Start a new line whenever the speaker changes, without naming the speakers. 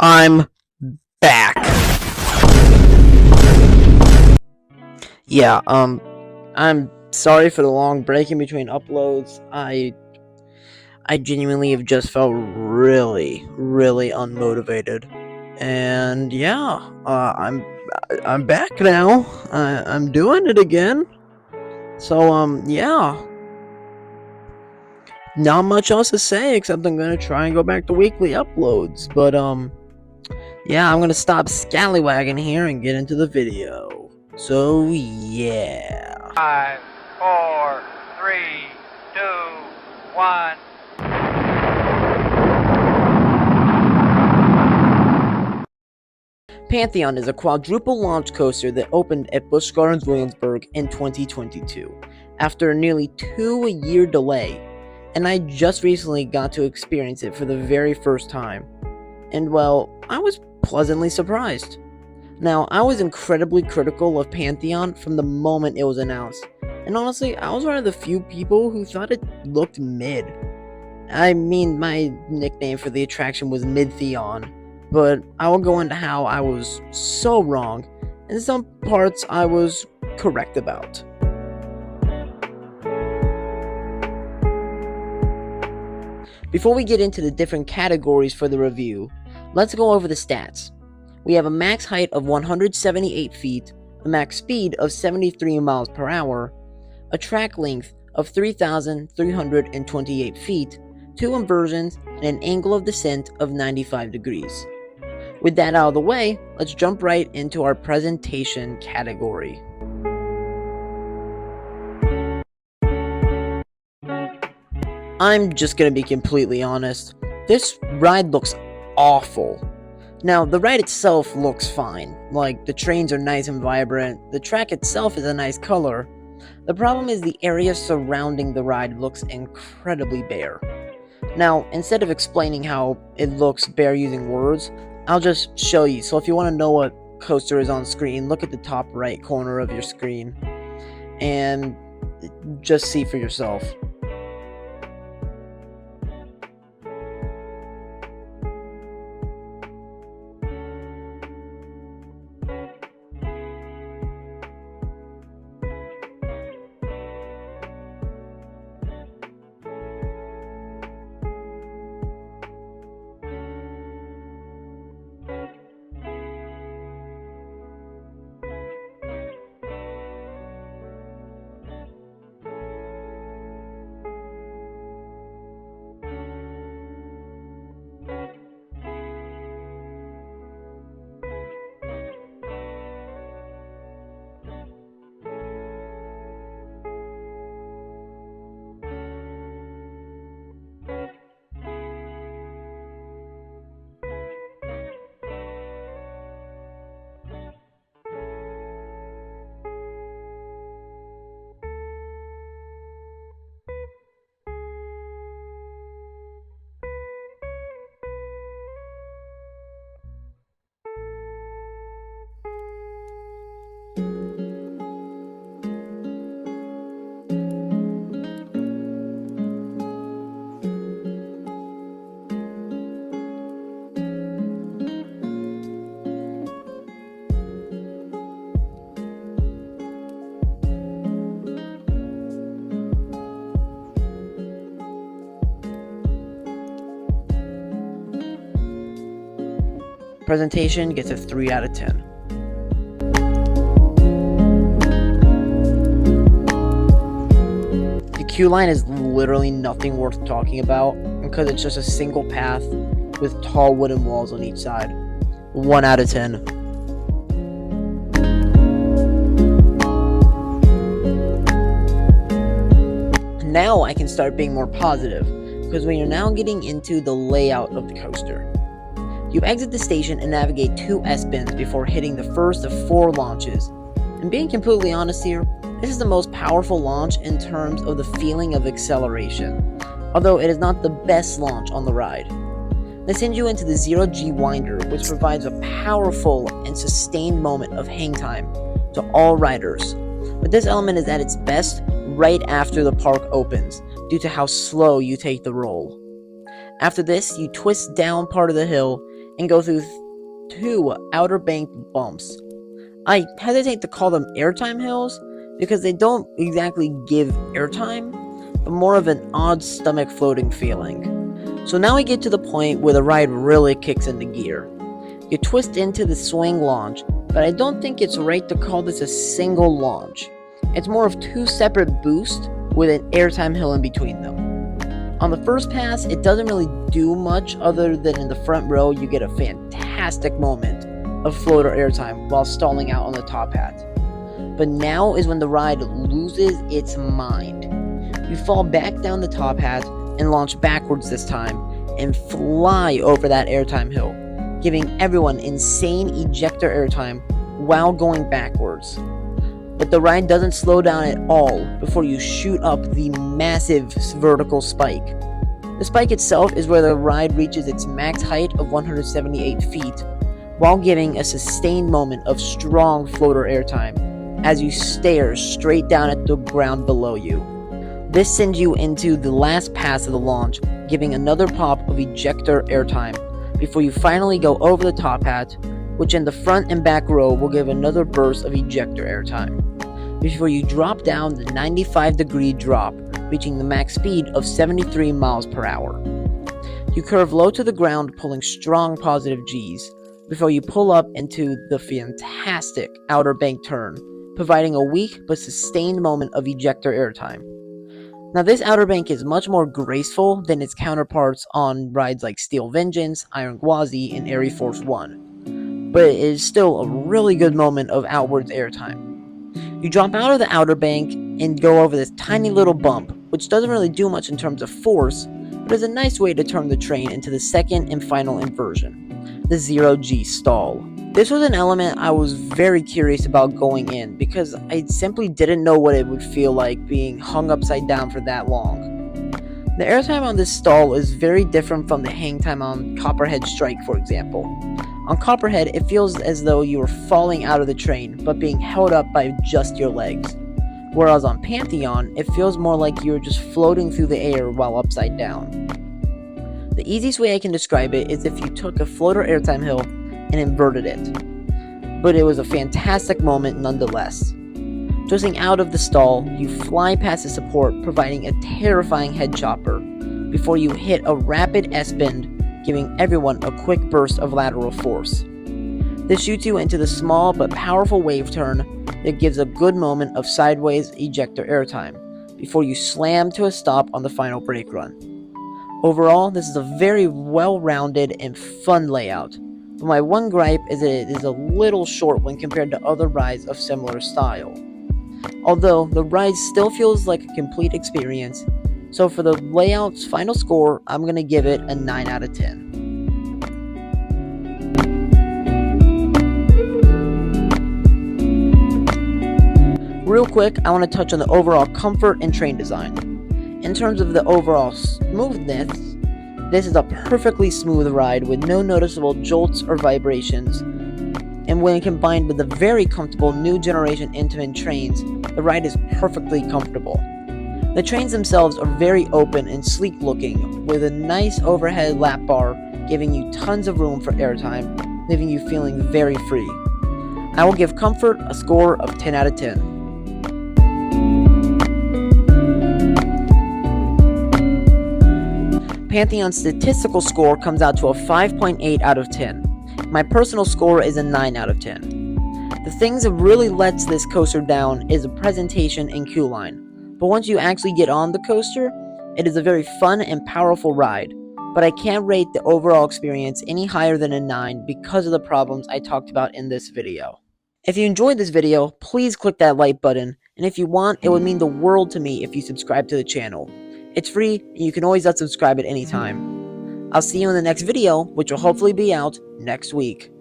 I'm back. Yeah, I'm sorry for the long break in between uploads. I genuinely have just felt really, really unmotivated. And yeah, I'm back now. I'm doing it again. So yeah, not much else to say except I'm gonna try and go back to weekly uploads. But yeah, I'm gonna stop scallywagging here and get into the video. So yeah.
5, 4, 3, 2, 1.
Pantheon is a quadruple launch coaster that opened at Busch Gardens Williamsburg in 2022, after a nearly 2-year delay, and I just recently got to experience it for the very first time. And well, I was pleasantly surprised. Now, I was incredibly critical of Pantheon from the moment it was announced, and honestly, I was one of the few people who thought it looked mid. I mean, my nickname for the attraction was Midtheon, but I will go into how I was so wrong, and some parts I was correct about. Before we get into the different categories for the review, let's go over the stats. We have a max height of 178 feet, a max speed of 73 miles per hour, a track length of 3,328 feet, 2 inversions, and an angle of descent of 95 degrees. With that out of the way, let's jump right into our presentation category. I'm just gonna be completely honest, this ride looks awful. Now, the ride itself looks fine, like the trains are nice and vibrant, the track itself is a nice color. The problem is the area surrounding the ride looks incredibly bare. Now, instead of explaining how it looks bare using words, I'll just show you. So if you want to know what coaster is on screen, look at the top right corner of your screen and just see for yourself. Presentation gets a 3 out of 10. The queue line is literally nothing worth talking about because it's just a single path with tall wooden walls on each side. 1 out of 10. Now I can start being more positive because we are now getting into the layout of the coaster. You exit the station and navigate 2 S-bins before hitting the first of 4 launches. And being completely honest here, this is the most powerful launch in terms of the feeling of acceleration, although it is not the best launch on the ride. They send you into the 0G winder, which provides a powerful and sustained moment of hang time to all riders. But this element is at its best right after the park opens, due to how slow you take the roll. After this, you twist down part of the hill and go through two Outer Bank bumps. I hesitate to call them airtime hills because they don't exactly give airtime, but more of an odd stomach floating feeling. So now we get to the point where the ride really kicks into gear. You twist into the swing launch, but I don't think it's right to call this a single launch. It's more of two separate boosts with an airtime hill in between them. On the first pass, it doesn't really do much other than in the front row you get a fantastic moment of floater airtime while stalling out on the top hat. But now is when the ride loses its mind. You fall back down the top hat and launch backwards this time and fly over that airtime hill, giving everyone insane ejector airtime while going backwards. But the ride doesn't slow down at all before you shoot up the massive vertical spike. The spike itself is where the ride reaches its max height of 178 feet, while giving a sustained moment of strong floater airtime as you stare straight down at the ground below you. This sends you into the last pass of the launch, giving another pop of ejector airtime before you finally go over the top hat, which in the front and back row will give another burst of ejector airtime, before you drop down the 95-degree drop, reaching the max speed of 73 miles per hour. You curve low to the ground, pulling strong positive Gs, before you pull up into the fantastic Outer Bank turn, providing a weak but sustained moment of ejector airtime. Now this Outer Bank is much more graceful than its counterparts on rides like Steel Vengeance, Iron Gwazi, and Air Force One, but it is still a really good moment of outwards airtime. You drop out of the Outer Bank and go over this tiny little bump, which doesn't really do much in terms of force, but is a nice way to turn the train into the second and final inversion, the 0G stall. This was an element I was very curious about going in because I simply didn't know what it would feel like being hung upside down for that long. The airtime on this stall is very different from the hang time on Copperhead Strike, for example. On Copperhead, it feels as though you were falling out of the train, but being held up by just your legs. Whereas on Pantheon, it feels more like you're just floating through the air while upside down. The easiest way I can describe it is if you took a floater airtime hill and inverted it. But it was a fantastic moment nonetheless. Twisting out of the stall, you fly past the support, providing a terrifying head chopper, before you hit a rapid S-bend, giving everyone a quick burst of lateral force. This shoots you into the small but powerful wave turn that gives a good moment of sideways ejector airtime, before you slam to a stop on the final brake run. Overall, this is a very well-rounded and fun layout, but my one gripe is that it is a little short when compared to other rides of similar style. Although, the ride still feels like a complete experience, so for the layout's final score, I'm going to give it a 9 out of 10. Real quick, I want to touch on the overall comfort and train design. In terms of the overall smoothness, this is a perfectly smooth ride with no noticeable jolts or vibrations, and when combined with the very comfortable new generation Intamin trains, the ride is perfectly comfortable. The trains themselves are very open and sleek looking, with a nice overhead lap bar giving you tons of room for airtime, leaving you feeling very free. I will give comfort a score of 10 out of 10. Pantheon's statistical score comes out to a 5.8 out of 10. My personal score is a 9 out of 10. The things that really lets this coaster down is the presentation and queue line, but once you actually get on the coaster, it is a very fun and powerful ride, but I can't rate the overall experience any higher than a 9 because of the problems I talked about in this video. If you enjoyed this video, please click that like button, and if you want, it would mean the world to me if you subscribe to the channel. It's free, and you can always unsubscribe at any time. I'll see you in the next video, which will hopefully be out next week.